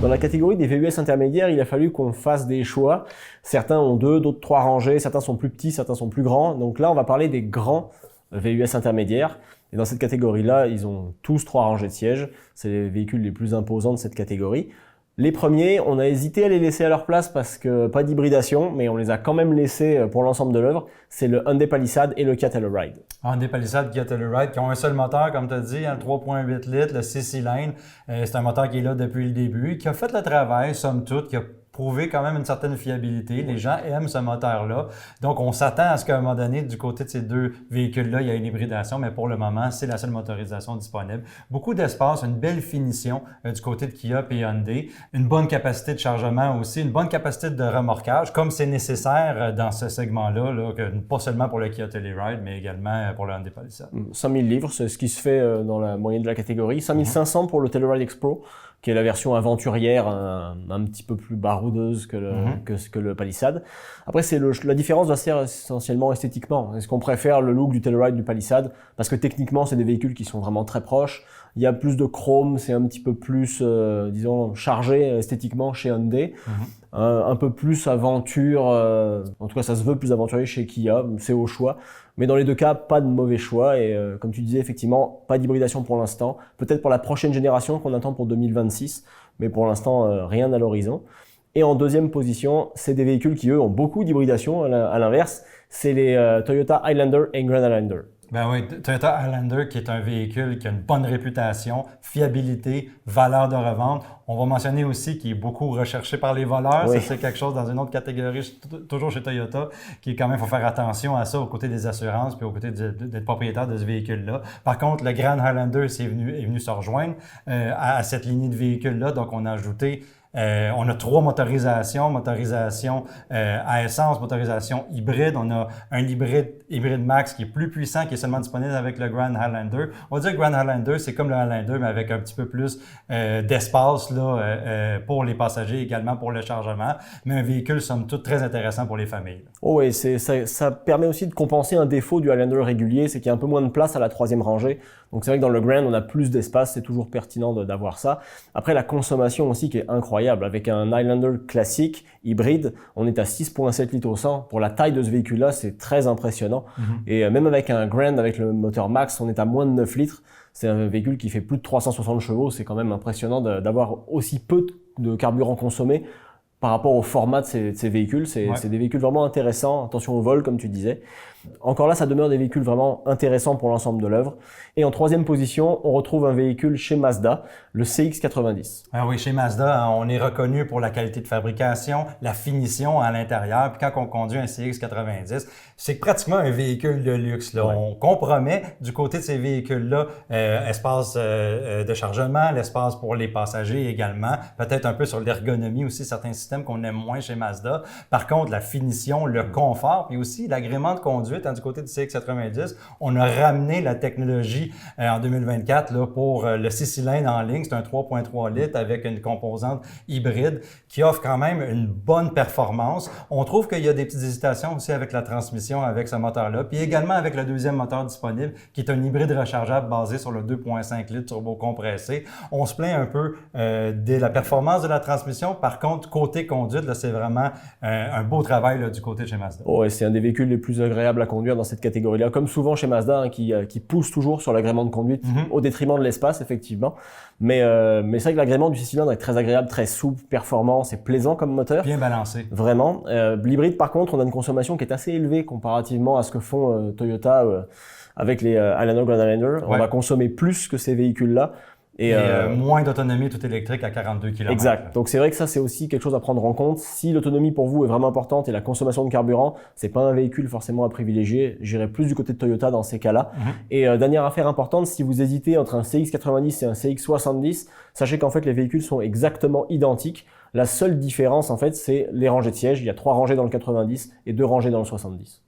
dans la catégorie des VUS intermédiaires, il a fallu qu'on fasse des choix. Certains ont 2, d'autres 3 rangées, certains sont plus petits, certains sont plus grands. Donc là, on va parler des grands VUS intermédiaires. Et dans cette catégorie-là, ils ont tous 3 rangées de sièges. C'est les véhicules les plus imposants de cette catégorie. Les premiers, on a hésité à les laisser à leur place parce que pas d'hybridation, mais on les a quand même laissés pour l'ensemble de l'œuvre. C'est le Hyundai Palisade et le Kia Telluride. Hyundai Palisade, Kia Telluride, qui ont un seul moteur, comme tu as dit, le 3.8 litres, le 6 cylindres. C'est un moteur qui est là depuis le début, qui a fait le travail, somme toute, qui a prouvé quand même une certaine fiabilité. Les gens aiment ce moteur-là. Donc, on s'attend à ce qu'à un moment donné, du côté de ces deux véhicules-là, il y a une hybridation, mais pour le moment, c'est la seule motorisation disponible. Beaucoup d'espace, une belle finition du côté de Kia et Hyundai, une bonne capacité de chargement aussi, une bonne capacité de remorquage, comme c'est nécessaire dans ce segment-là, pas seulement pour le Kia Telluride, mais également pour le Hyundai Palisade. 5 000 livres, c'est ce qui se fait dans la moyenne de la catégorie. 5 500 pour le Telluride X-Pro, qui est la version aventurière, un petit peu plus baroudeuse que le Palisade. Après, la différence va se faire essentiellement esthétiquement. Est-ce qu'on préfère le look du Telluride du Palisade? Parce que techniquement, c'est des véhicules qui sont vraiment très proches. Il y a plus de chrome, c'est un petit peu plus, disons, chargé esthétiquement chez Hyundai. Un peu plus aventure, en tout cas, ça se veut plus aventurier chez Kia, c'est au choix. Mais dans les deux cas, pas de mauvais choix et comme tu disais, effectivement, pas d'hybridation pour l'instant. Peut-être pour la prochaine génération qu'on attend pour 2026, mais pour l'instant, rien à l'horizon. Et en deuxième position, c'est des véhicules qui, eux, ont beaucoup d'hybridation à l'inverse. C'est les Toyota Highlander et Grand Highlander. Ben oui, Toyota Highlander qui est un véhicule qui a une bonne réputation, fiabilité, valeur de revente. On va mentionner aussi qu'il est beaucoup recherché par les voleurs. Oui. Ça, c'est quelque chose dans une autre catégorie, toujours chez Toyota, qui est quand même, il faut faire attention à ça aux côtés des assurances puis aux côtés d'être propriétaire de ce véhicule-là. Par contre, le Grand Highlander est venu se rejoindre à cette lignée de véhicules-là. Donc, on a ajouté on a 3 motorisations, à essence, motorisation hybride. On a un hybride max qui est plus puissant, qui est seulement disponible avec le Grand Highlander. On va dire que Grand Highlander, c'est comme le Highlander, mais avec un petit peu plus d'espace là, pour les passagers, également pour le chargement. Mais un véhicule, somme toute, très intéressant pour les familles. Oh oui, ça permet aussi de compenser un défaut du Highlander régulier, c'est qu'il y a un peu moins de place à la 3e rangée. Donc c'est vrai que dans le Grand, on a plus d'espace, c'est toujours pertinent d'avoir ça. Après, la consommation aussi qui est incroyable. Avec un Highlander classique, hybride, on est à 6,7 litres au 100. Pour la taille de ce véhicule-là, c'est très impressionnant. Et même avec un Grand, avec le moteur max, on est à moins de 9 litres. C'est un véhicule qui fait plus de 360 chevaux. C'est quand même impressionnant d'avoir aussi peu de carburant consommé par rapport au format de ces véhicules. C'est des véhicules vraiment intéressants. Attention au vol, comme tu disais. Encore là, ça demeure des véhicules vraiment intéressants pour l'ensemble de l'œuvre. Et en 3e position, on retrouve un véhicule chez Mazda, le CX-90. Ah oui, chez Mazda, on est reconnu pour la qualité de fabrication, la finition à l'intérieur. Puis quand on conduit un CX-90, c'est pratiquement un véhicule de luxe. Là. Ouais. On compromet du côté de ces véhicules-là espace de chargement, l'espace pour les passagers également, peut-être un peu sur l'ergonomie aussi, certains systèmes qu'on aime moins chez Mazda. Par contre, la finition, le confort, puis aussi l'agrément de conduite du côté du CX-90, on a ramené la technologie en 2024 là, pour le 6 cylindres en ligne. C'est un 3.3 litres avec une composante hybride qui offre quand même une bonne performance. On trouve qu'il y a des petites hésitations aussi avec la transmission avec ce moteur-là, puis également avec le deuxième moteur disponible qui est un hybride rechargeable basé sur le 2.5 litres turbo compressé. On se plaint un peu de la performance de la transmission. Par contre, côté conduite, là, c'est vraiment un beau travail là, du côté de chez Mazda. Oh, et c'est un des véhicules les plus agréables à conduire dans cette catégorie-là, comme souvent chez Mazda, qui pousse toujours sur l'agrément de conduite au détriment de l'espace, effectivement. Mais c'est vrai que l'agrément du 6 cylindres est très agréable, très souple, performant, c'est plaisant comme moteur. Bien balancé. Vraiment. L'hybride, par contre, on a une consommation qui est assez élevée comparativement à ce que font Toyota avec les Highlander, Grand Highlander. On va consommer plus que ces véhicules-là. Et moins d'autonomie tout électrique à 42 km. Exact. Donc c'est vrai que ça, c'est aussi quelque chose à prendre en compte. Si l'autonomie pour vous est vraiment importante et la consommation de carburant, c'est pas un véhicule forcément à privilégier. J'irai plus du côté de Toyota dans ces cas-là. Et dernière affaire importante, si vous hésitez entre un CX-90 et un CX-70, sachez qu'en fait les véhicules sont exactement identiques. La seule différence en fait, c'est les rangées de sièges. Il y a 3 rangées dans le 90 et 2 rangées dans le 70.